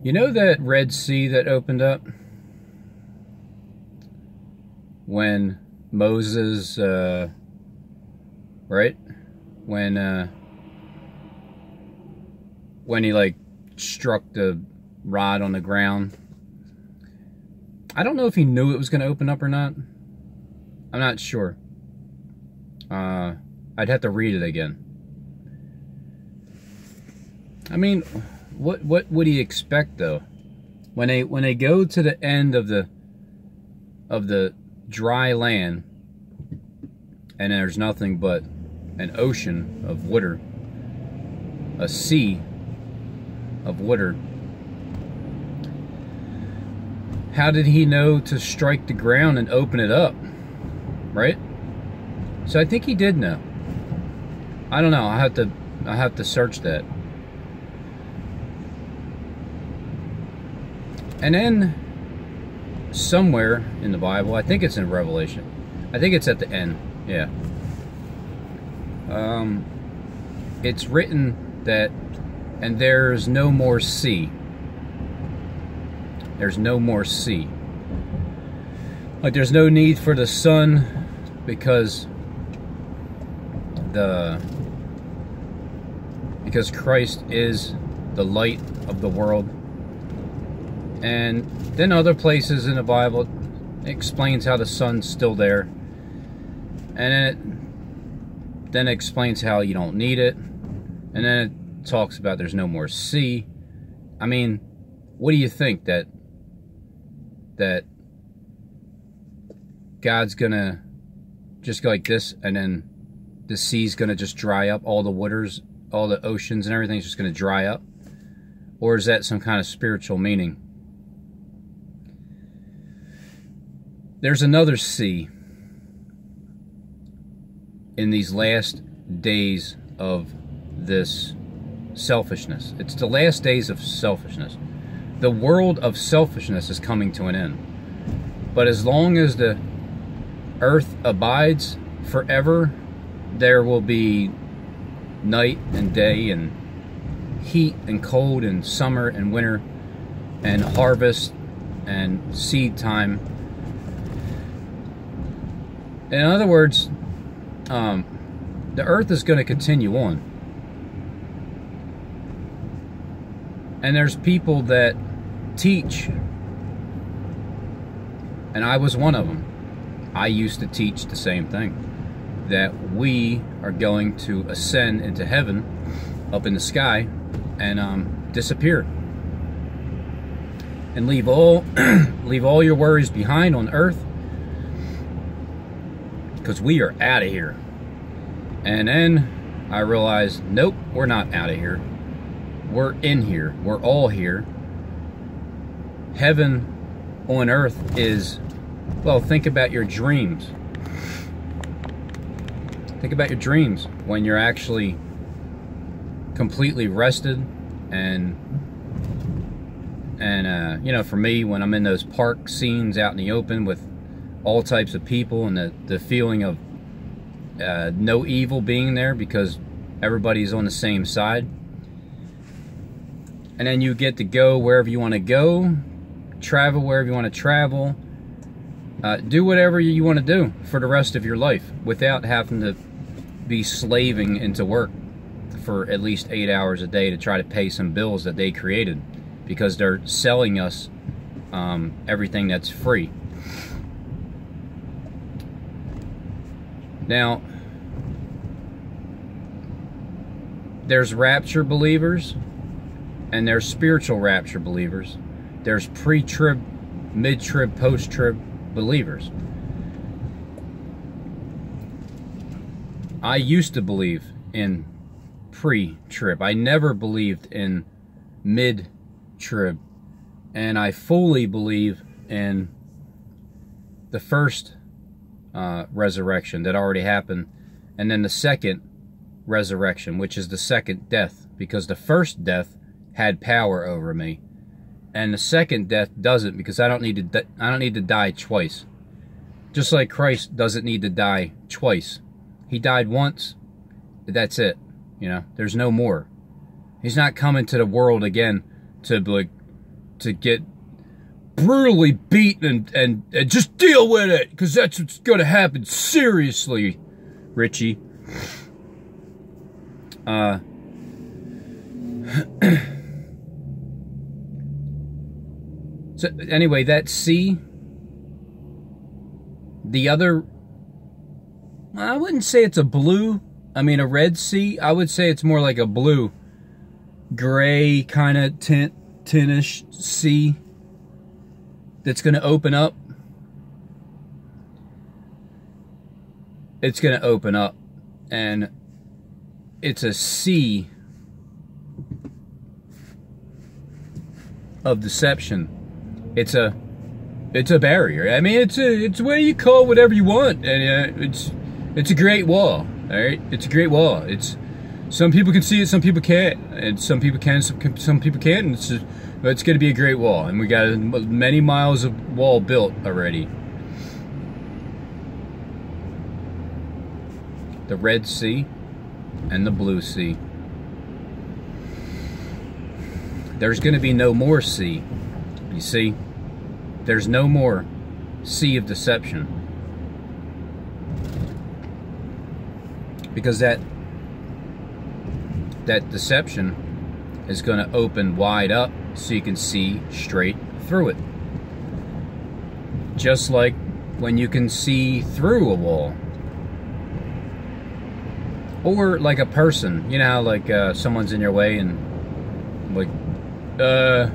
You know that Red Sea that opened up when Moses, right? When he like struck the rod on the ground. I don't know if he knew it was going to open up or not. I'm not sure. I'd have to read it again. I mean, what would he expect though? When they go to the end of the dry land, and there's nothing but an ocean of water, a sea of water. How did he know to strike the ground and open it up? Right? So I think he did know. I don't know. I have to search that. And then somewhere in the Bible, I think it's in Revelation. I think it's at the end. Yeah. It's written that, and there's no more sea. There's no more sea. Like there's no need for the sun because Christ is the light of the world. And then other places in the Bible it explains how the sun's still there. And then it explains how you don't need it. And then it talks about there's no more sea. I mean, what do you think? That God's gonna just go like this and then the sea's gonna just dry up, all the waters, all the oceans and everything's just gonna dry up? Or is that some kind of spiritual meaning? There's another sea in these last days of this selfishness. It's the last days of selfishness. The world of selfishness is coming to an end. But as long as the earth abides forever, there will be night and day and heat and cold and summer and winter and harvest and seed time. In other words, the earth is going to continue on. And there's people that teach, and I was one of them. I used to teach the same thing, that we are going to ascend into heaven up in the sky and disappear and leave all your worries behind on earth, because we are out of here. And then I realized, nope, we're not out of here. We're in here. We're all here. Heaven on earth is, well, think about your dreams. Think about your dreams when you're actually completely rested and you know, for me, when I'm in those park scenes out in the open with all types of people and the feeling of no evil being there because everybody's on the same side. And then you get to go wherever you want to go, travel wherever you want to travel, do whatever you want to do for the rest of your life without having to be slaving into work for at least 8 hours a day to try to pay some bills that they created, because they're selling us everything that's free. Now, there's rapture believers and there's spiritual rapture believers. There's pre-trib, mid-trib, post-trib believers. I used to believe in pre-trib. I never believed in mid-trib. And I fully believe in the first resurrection that already happened, and then the second resurrection, which is the second death, because the first death had power over me, and the second death doesn't, because I don't need to die twice. Just like Christ doesn't need to die twice. He died once, that's it. You know, there's no more. He's not coming to the world again to like to get brutally beaten and just deal with it, because that's what's going to happen. Seriously, Richie. So anyway, that sea, the other, I wouldn't say it's a blue, I mean a red sea. I would say it's more like a blue, gray kind of tintish sea that's going to open up. It's going to open up, and it's a sea of deception. It's a barrier. I mean, it's what you call whatever you want, and it's a great wall. All right, it's a great wall. It's, some people can see it, some people can't, and some people can, some people can't. And it's going to be a great wall, and we got many miles of wall built already. The Red Sea and the Blue Sea. There's going to be no more sea. You see, there's no more sea of deception, because that deception is going to open wide up so you can see straight through it. Just like when you can see through a wall. Or like a person, you know how like someone's in your way and like your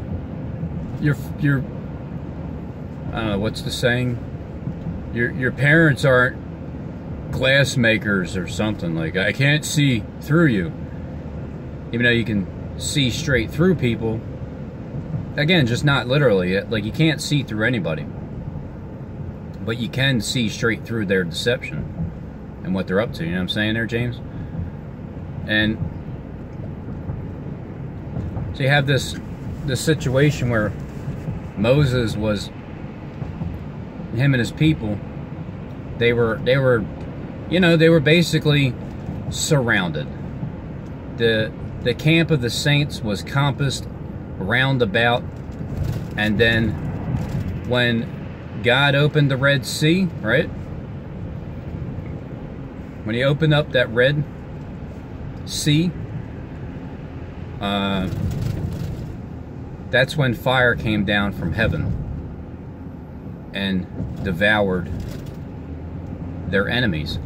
I don't know, what's the saying? Your parents aren't glass makers or something. Like, I can't see through you. Even though you can see straight through people. Again, just not literally. Like, you can't see through anybody. But you can see straight through their deception and what they're up to. You know what I'm saying there, James? And so you have this situation where Moses was, him and his people, they were you know, they were basically surrounded. The camp of the saints was compassed round about, and then when God opened the Red Sea, right? When he opened up that Red Sea, that's when fire came down from heaven and devoured their enemies.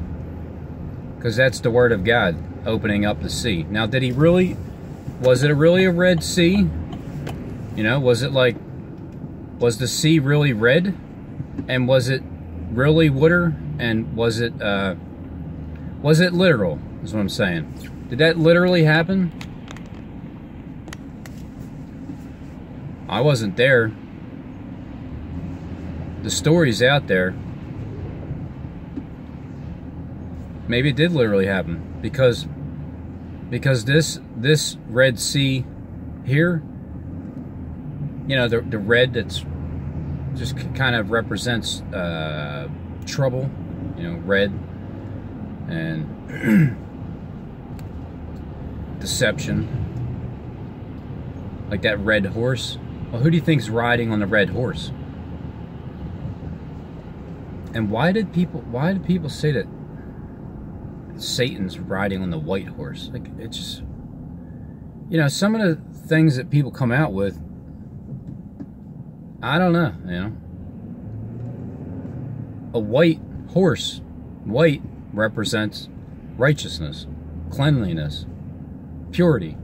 Because that's the word of God, opening up the sea. Now, did he really, was it really a Red Sea? You know, was it like, was the sea really red? And was it really water? And was it literal, is what I'm saying. Did that literally happen? I wasn't there. The story's out there. Maybe it did literally happen, because this Red Sea here, you know, the red that's just kind of represents trouble, you know, red, and deception, like that red horse. Well, who do you think's riding on the red horse? And why did people say that Satan's riding on the white horse? Like, it's just, you know, some of the things that people come out with, I don't know, you know. A white horse, white represents righteousness, cleanliness, purity.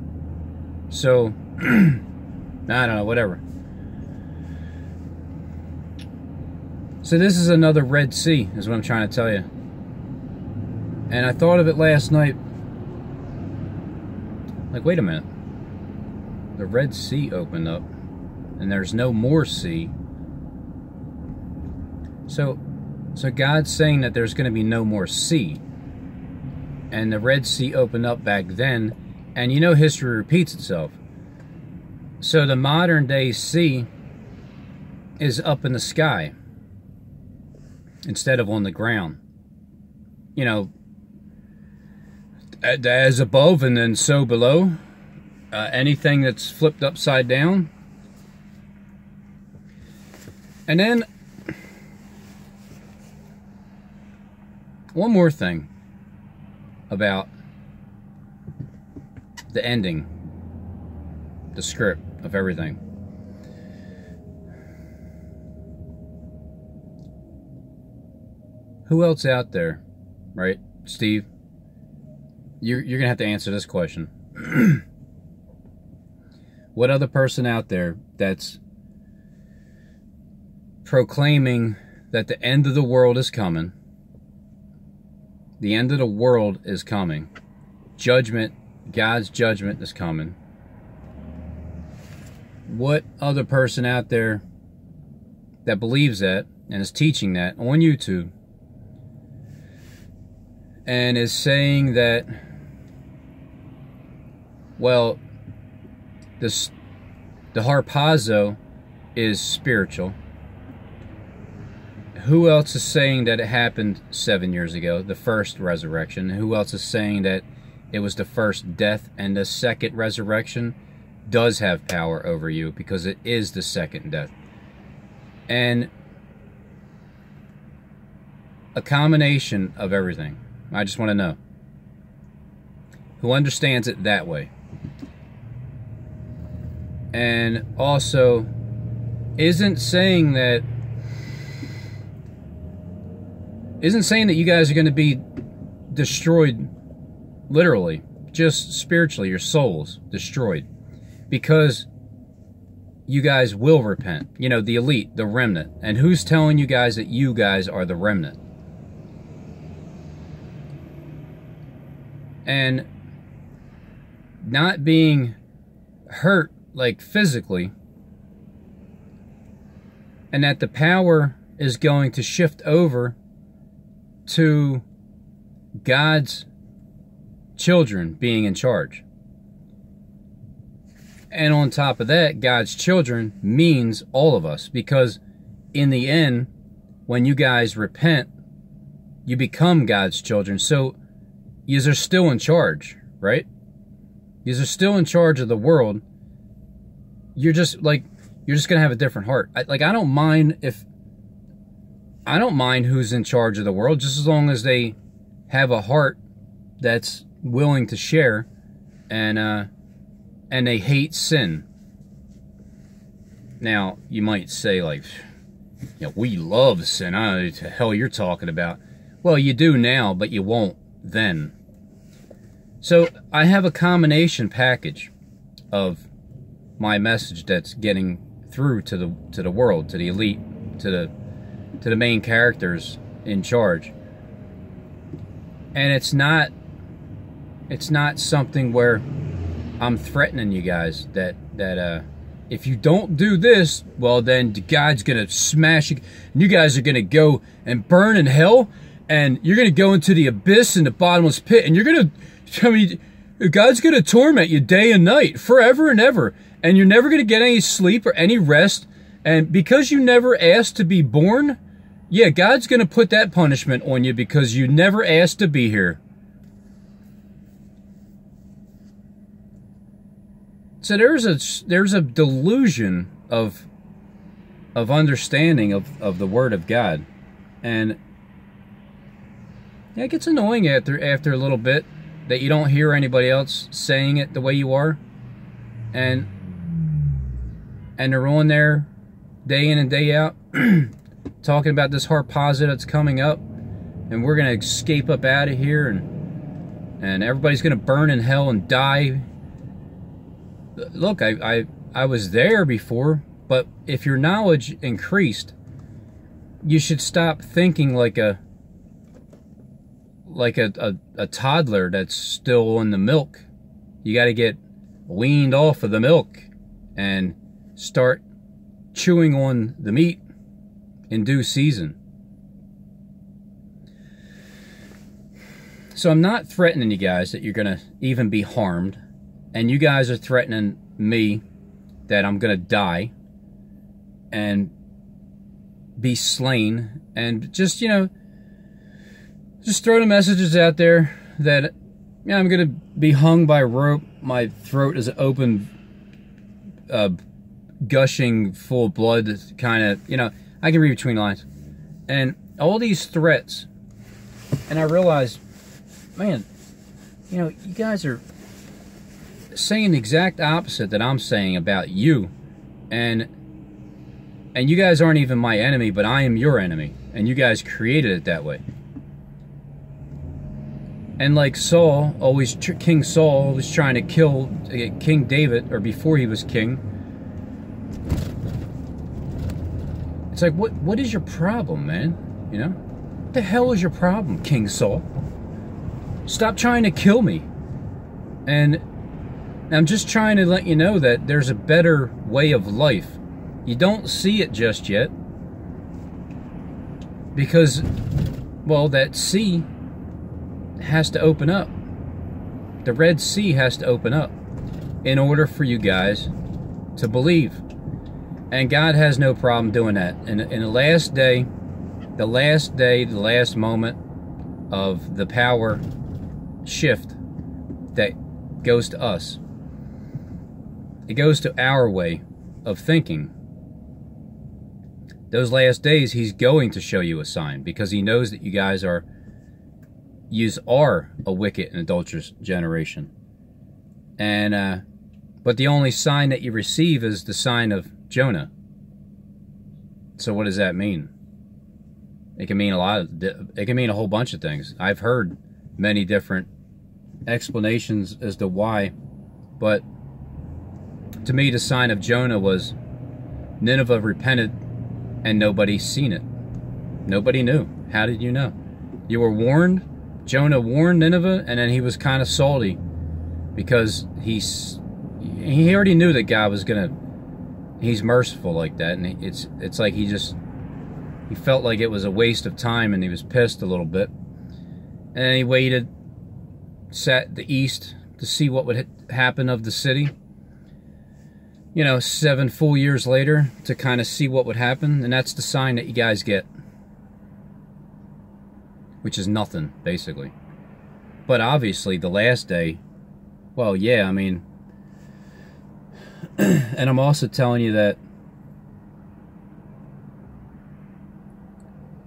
So, I don't know, whatever. So this is another Red Sea, is what I'm trying to tell you. And I thought of it last night. Like, wait a minute. The Red Sea opened up, and there's no more sea. So God's saying that there's going to be no more sea. And the Red Sea opened up back then. And you know, history repeats itself. So the modern day sea is up in the sky instead of on the ground. You know, as above and then so below. Anything that's flipped upside down And then, one more thing about the ending, the script of everything. Who else out there, right, Steve? You're going to have to answer this question. What other person out there that's proclaiming that the end of the world is coming, the end of the world is coming, judgment, God's judgment is coming? What other person out there that believes that and is teaching that on YouTube and is saying that, well, the harpazo is spiritual? Who else is saying that it happened 7 years ago, the first resurrection? Who else is saying that it was the first death, and the second resurrection does have power over you because it is the second death? And a combination of everything. I just want to know who understands it that way. And also isn't saying that you guys are going to be destroyed literally, just spiritually, your souls destroyed, because you guys will repent. You know, the elite, the remnant. And who's telling you guys that you guys are the remnant? And not being hurt, like physically, and that the power is going to shift over to God's children being in charge. And on top of that, God's children means all of us, because in the end, when you guys repent, you become God's children. So yous are still in charge, right? Yous are still in charge of the world. You're just gonna have a different heart. I don't mind who's in charge of the world, just as long as they have a heart that's willing to share, and they hate sin. Now, you might say, like, you know, we love sin. I don't know what the hell you're talking about. Well, you do now, but you won't then. So I have a combination package of my message that's getting through to the world, to the elite, to the main characters in charge. And it's not something where I'm threatening you guys that if you don't do this, well, then God's gonna smash you, and you guys are gonna go and burn in hell, and you're gonna go into the abyss and the bottomless pit, and you're gonna, I mean, God's gonna torment you day and night, forever and ever, and you're never gonna get any sleep or any rest, and because you never asked to be born, yeah, God's gonna put that punishment on you because you never asked to be here. So there's a delusion of understanding of the Word of God, and yeah, it gets annoying after a little bit that you don't hear anybody else saying it the way you are, and they're on there day in and day out talking about this harpazo that's coming up, and we're gonna escape up out of here, and everybody's gonna burn in hell and die. Look, I was there before, but if your knowledge increased, you should stop thinking like a toddler that's still on the milk. You got to get weaned off of the milk and start chewing on the meat in due season. So I'm not threatening you guys that you're going to even be harmed. And you guys are threatening me that I'm going to die and be slain. And just, you know, just throw the messages out there that, you know, I'm going to be hung by a rope. My throat is open, gushing full of blood, kind of, you know. I can read between lines. And all these threats, and I realized, man, you know, you guys are saying the exact opposite that I'm saying about you. And you guys aren't even my enemy, but I am your enemy. And you guys created it that way. And like Saul, King Saul was trying to kill King David, or before he was king. It's like, what is your problem, man? You know? What the hell is your problem, King Saul? Stop trying to kill me. And I'm just trying to let you know that there's a better way of life. You don't see it just yet. Because, well, that sea has to open up. The Red Sea has to open up in order for you guys to believe. And God has no problem doing that. In the last day, the last moment of the power shift that goes to us. It goes to our way of thinking. Those last days, he's going to show you a sign, because he knows that you guys are a wicked and adulterous generation. And but the only sign that you receive is the sign of Jonah. So what does that mean? It can mean it can mean a whole bunch of things. I've heard many different explanations as to why, but to me the sign of Jonah was Nineveh repented and nobody seen it. Nobody knew. How did you know? You were warned. Jonah warned Nineveh, and then he was kind of salty because he already knew that God was he's merciful like that, and it's like he felt like it was a waste of time, and he was pissed a little bit. And then he waited, sat the east to see what would happen of the city. You know, 7 full years later to kind of see what would happen, and that's the sign that you guys get. Which is nothing, basically. But obviously, the last day, well, yeah, I mean, and I'm also telling you that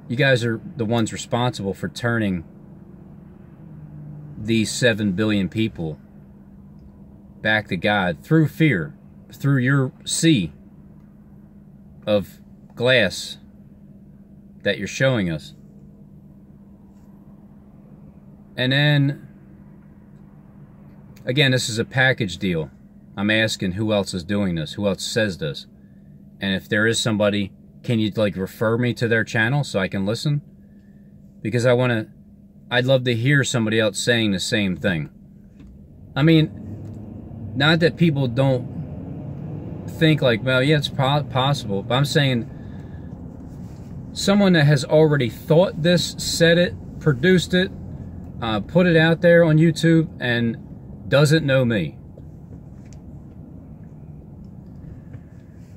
you guys are the ones responsible for turning these 7 billion people back to God through fear, through your sea of glass that you're showing us. And then, again, this is a package deal. I'm asking who else is doing this, who else says this. And if there is somebody, can you like refer me to their channel so I can listen? Because I'd love to hear somebody else saying the same thing. I mean, not that people don't think like, well, yeah, it's possible, but I'm saying someone that has already thought this, said it, produced it, put it out there on YouTube, and doesn't know me.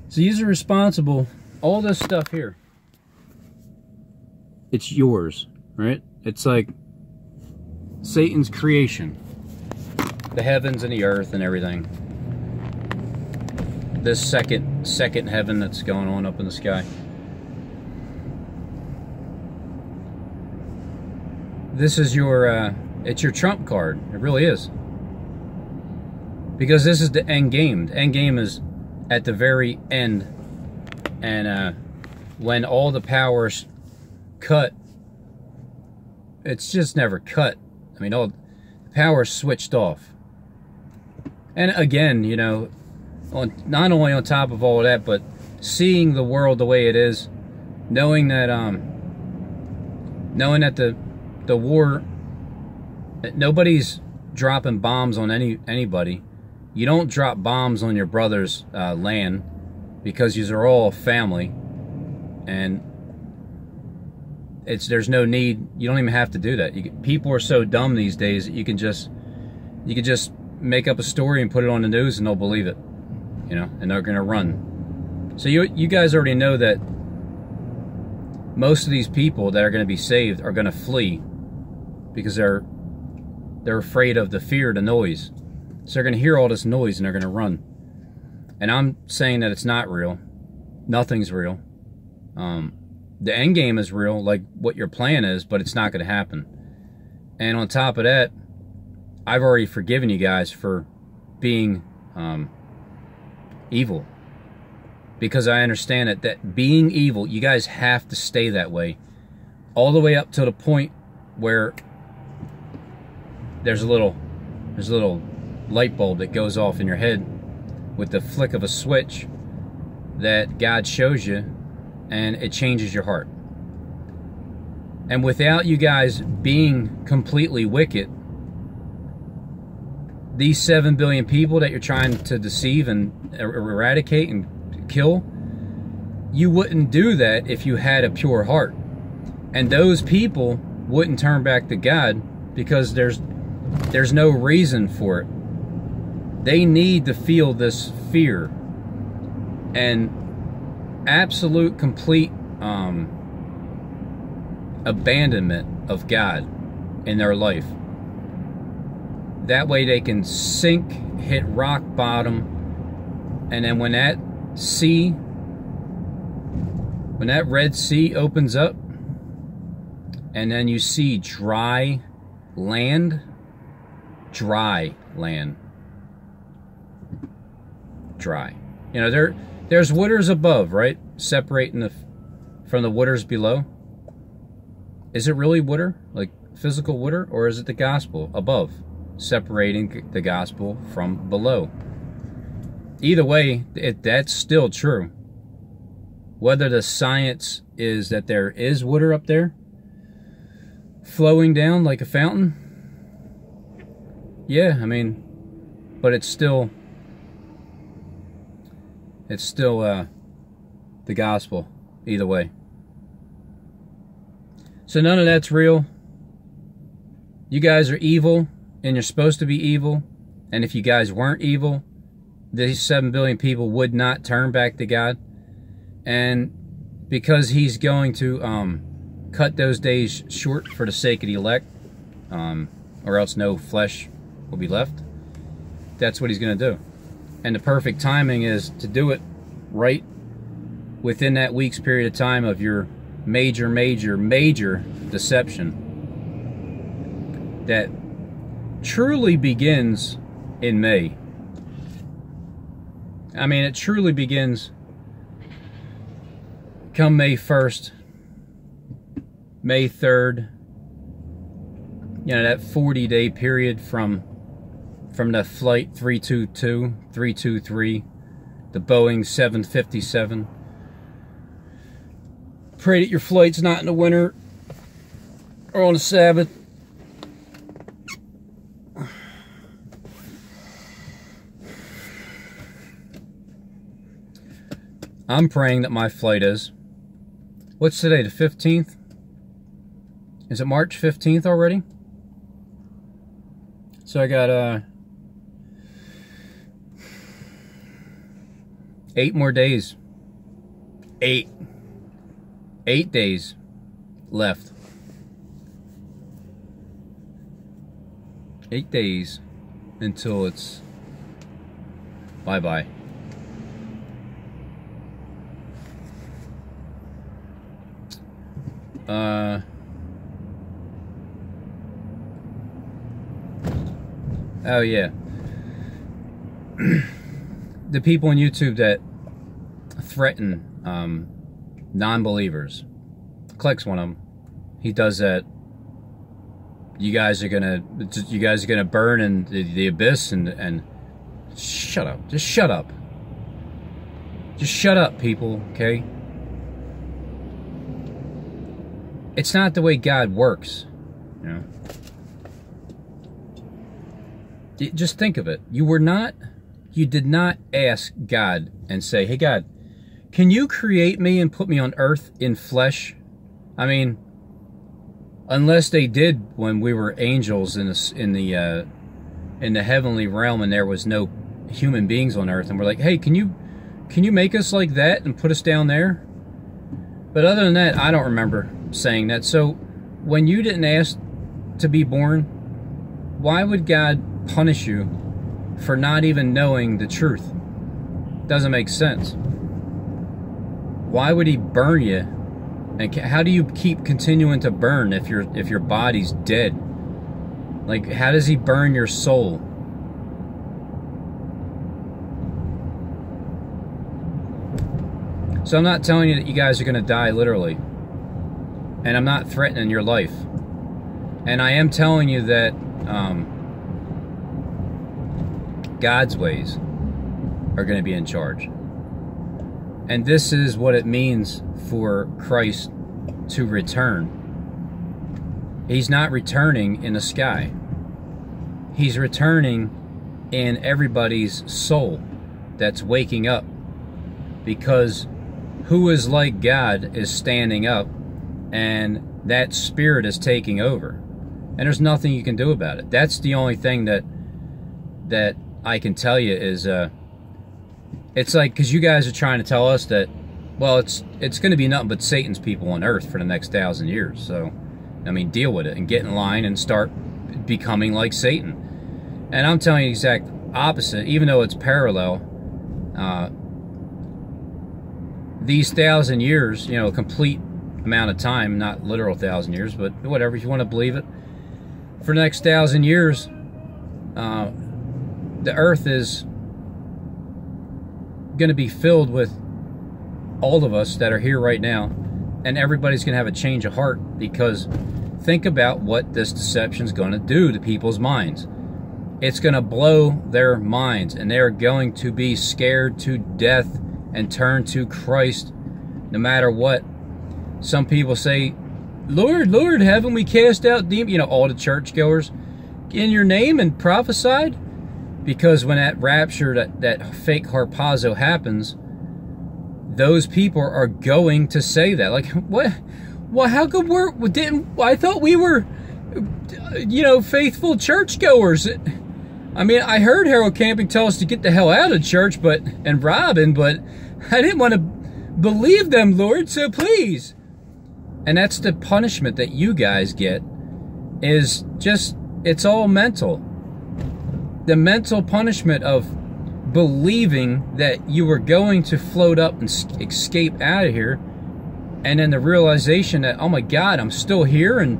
So you're responsible. All this stuff here, it's yours, right? It's like Satan's creation. The heavens and the earth and everything. This second heaven that's going on up in the sky. This is your, it's your trump card. It really is. Because this is the end game. The end game is at the very end. And when all the power's cut, it's just never cut. I mean, all the power's switched off. And again, you know, not only on top of all that, but seeing the world the way it is, knowing that the war, nobody's dropping bombs on anybody. You don't drop bombs on your brother's land, because you are all family, and there's no need. You don't even have to do that. People are so dumb these days that you can just make up a story and put it on the news and they'll believe it, you know, and they're gonna run. So you guys already know that most of these people that are going to be saved are going to flee because they're afraid of the fear, the noise. So they're going to hear all this noise and they're going to run. And I'm saying that it's not real. Nothing's real. The end game is real, like what your plan is, but it's not going to happen. And on top of that, I've already forgiven you guys for being evil. Because I understand that being evil, you guys have to stay that way. All the way up to the point where there's a little light bulb that goes off in your head with the flick of a switch that God shows you, and it changes your heart. And without you guys being completely wicked, these 7 billion people that you're trying to deceive and eradicate and kill, you wouldn't do that if you had a pure heart. And those people wouldn't turn back to God because there's no reason for it. They need to feel this fear and absolute, complete abandonment of God in their life. That way they can sink, hit rock bottom, and then when that Red Sea opens up, and then you see dry land, dry. You know, there's waters above, right? Separating from the waters below. Is it really water, like physical water, or is it the gospel above, separating the gospel from below? Either way, that's still true. Whether the science is that there is water up there flowing down like a fountain, yeah, I mean, but it's still the gospel either way. So none of that's real. You guys are evil, and you're supposed to be evil. And if you guys weren't evil, these 7 billion people would not turn back to God. And because he's going to cut those days short for the sake of the elect, or else no flesh will be left, that's what he's going to do. And the perfect timing is to do it right within that week's period of time of your major deception that truly begins in May. I mean, it truly begins come May 1st, May 3rd, you know, that 40-day period from the flight 322, 323, the Boeing 757. Pray that your flight's not in the winter or on the Sabbath. I'm praying that my flight is. What's today, the 15th? Is it March 15th already? So I got 8 more days. 8 days left. 8 days until it's bye-bye. Oh yeah. The people on YouTube that threaten non-believers. Cleck's one of them. He does that. You guys are gonna burn in the abyss and shut up. Just shut up. Just shut up, people, okay? It's not the way God works, you know. Just think of it. You did not ask God and say, "Hey God, can you create me and put me on earth in flesh?" I mean, unless they did when we were angels in the heavenly realm and there was no human beings on earth, and we're like, "Hey, can you make us like that and put us down there?" But other than that, I don't remember saying that. So when you didn't ask to be born, why would God punish you for not even knowing the truth? Doesn't make sense. Why would he burn you? And how do you keep continuing to burn if your body's dead? Like, how does he burn your soul? So I'm not telling you that you guys are going to die literally. And I'm not threatening your life. And I am telling you that God's ways are going to be in charge. And this is what it means for Christ to return. He's not returning in the sky. He's returning in everybody's soul that's waking up. Because who is like God is standing up, and that spirit is taking over. And there's nothing you can do about it. That's the only thing that I can tell you is, it's like, because you guys are trying to tell us that, well, it's going to be nothing but Satan's people on earth for the next 1,000 years. So, I mean, deal with it and get in line and start becoming like Satan. And I'm telling you the exact opposite, even though it's parallel. These 1,000 years, you know, a complete amount of time, not literal 1,000 years, but whatever, if you want to believe it. For the next 1,000 years, the earth is going to be filled with all of us that are here right now, and everybody's going to have a change of heart, because think about what this deception is going to do to people's minds. It's going to blow their minds, and they're going to be scared to death and turn to Christ no matter what. Some people say, Lord, Lord, haven't we cast out demons? You know, all the churchgoers in your name and prophesied? Because when that rapture, that fake harpazo happens, those people are going to say that. Like, what? Well, how come I thought we were, you know, faithful churchgoers. I mean, I heard Harold Camping tell us to get the hell out of church, and Robin, but I didn't want to believe them, Lord, so please. And that's the punishment that you guys get, is just, it's all mental. The mental punishment of believing that you were going to float up and escape out of here, and then the realization that, oh my God, I'm still here, and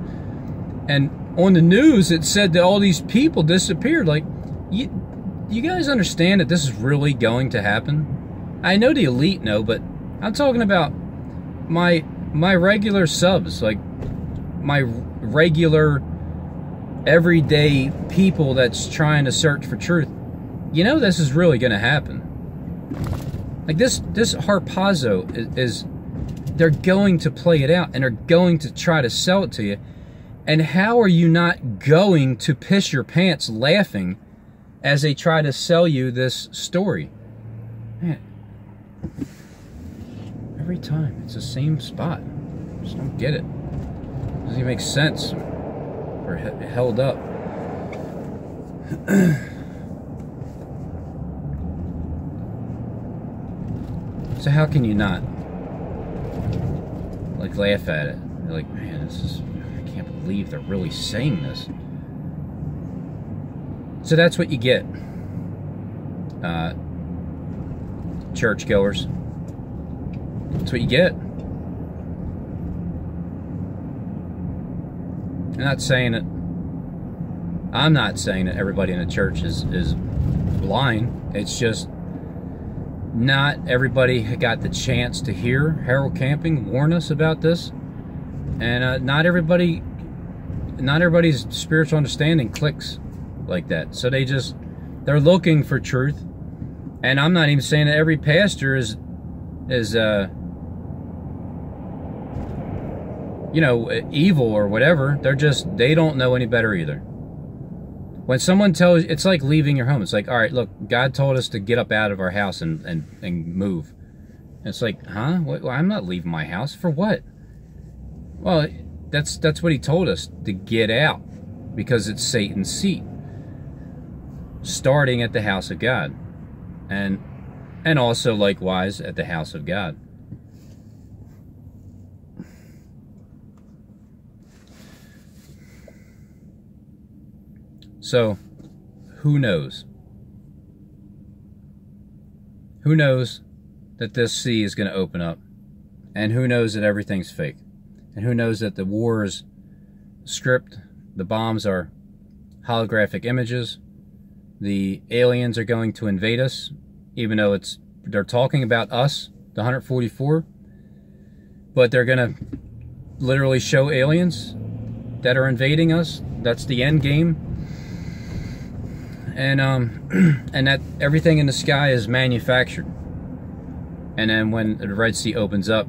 on the news it said that all these people disappeared. Like, you guys understand that this is really going to happen? I know the elite know, but I'm talking about my regular subs, like my regular everyday people that's trying to search for truth. You know this is really going to happen. Like this harpazo is they're going to play it out, and they're going to try to sell it to you. And how are you not going to piss your pants laughing as they try to sell you this story? Man, every time it's the same spot. I just don't get it. It doesn't even make sense. Or held up. So how can you not, like, laugh at it? You're like, man, I can't believe they're really saying this. So that's what you get, churchgoers. That's what you get. I'm not saying that everybody in the church is blind. It's just not everybody got the chance to hear Harold Camping warn us about this, and not everybody's spiritual understanding clicks like that. So they're looking for truth, and I'm not even saying that every pastor is you know, evil or whatever. They don't know any better either. When someone tells, it's like leaving your home. It's like, all right, look, God told us to get up out of our house and move. And it's like, huh? Well, I'm not leaving my house. For what? Well, that's what he told us, to get out, because it's Satan's seat, starting at the house of God, and also likewise at the house of God. So, who knows? Who knows that this sea is going to open up And who knows that everything's fake? And who knows that the war is script, the bombs are holographic images, the aliens are going to invade us, even though they're talking about us, the 144, but they're gonna literally show aliens that are invading us. That's the end game. And and that everything in the sky is manufactured. And then when the Red Sea opens up,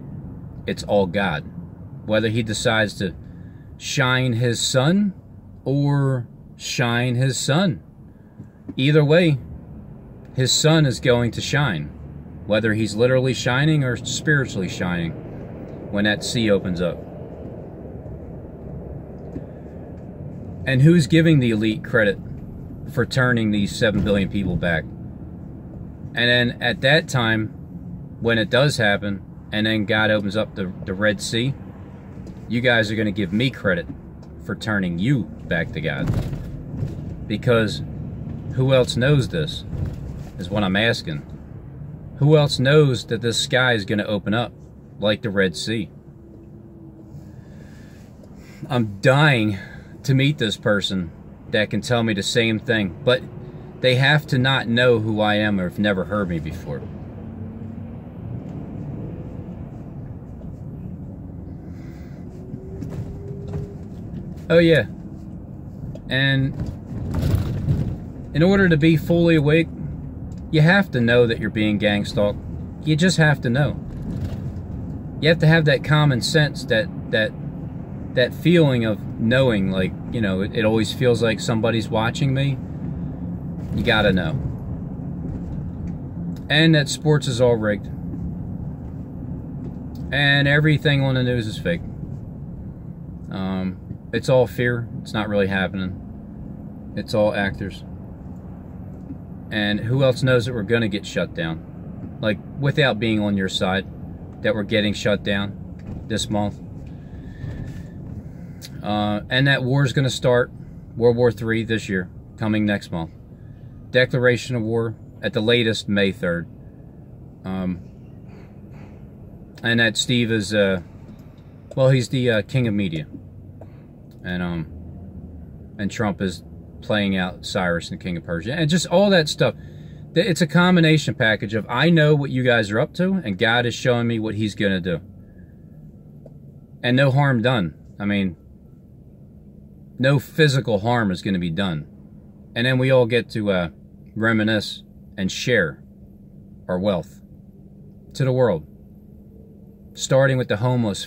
it's all God. Whether he decides to shine his sun or shine his sun. Either way, his sun is going to shine. Whether he's literally shining or spiritually shining when that sea opens up. And who's giving the elite credit for turning these 7 billion people back? And then at that time, when it does happen, and then God opens up the Red Sea, you guys are going to give me credit for turning you back to God. Because who else knows this, is what I'm asking. Who else knows that this sky is going to open up like the Red Sea? I'm dying to meet this person that can tell me the same thing, but they have to not know who I am or have never heard me before. Oh yeah, and in order to be fully awake, you have to know that you're being gang stalked. You just have to know. You have to have that common sense, that feeling of knowing, like, you know, it always feels like somebody's watching me. You gotta know. And that sports is all rigged. And everything on the news is fake. It's all fear. It's not really happening. It's all actors. And who else knows that we're gonna get shut down? Like, without being on your side, that we're getting shut down this month. And that war is going to start, World War III this year, coming next month. Declaration of war at the latest May 3rd. And that Steve is, well, he's the king of media. And Trump is playing out Cyrus and King of Persia. And just all that stuff. It's a combination package of, I know what you guys are up to, and God is showing me what he's going to do. And no harm done. I mean, no physical harm is going to be done. And then we all get to reminisce and share our wealth to the world. Starting with the homeless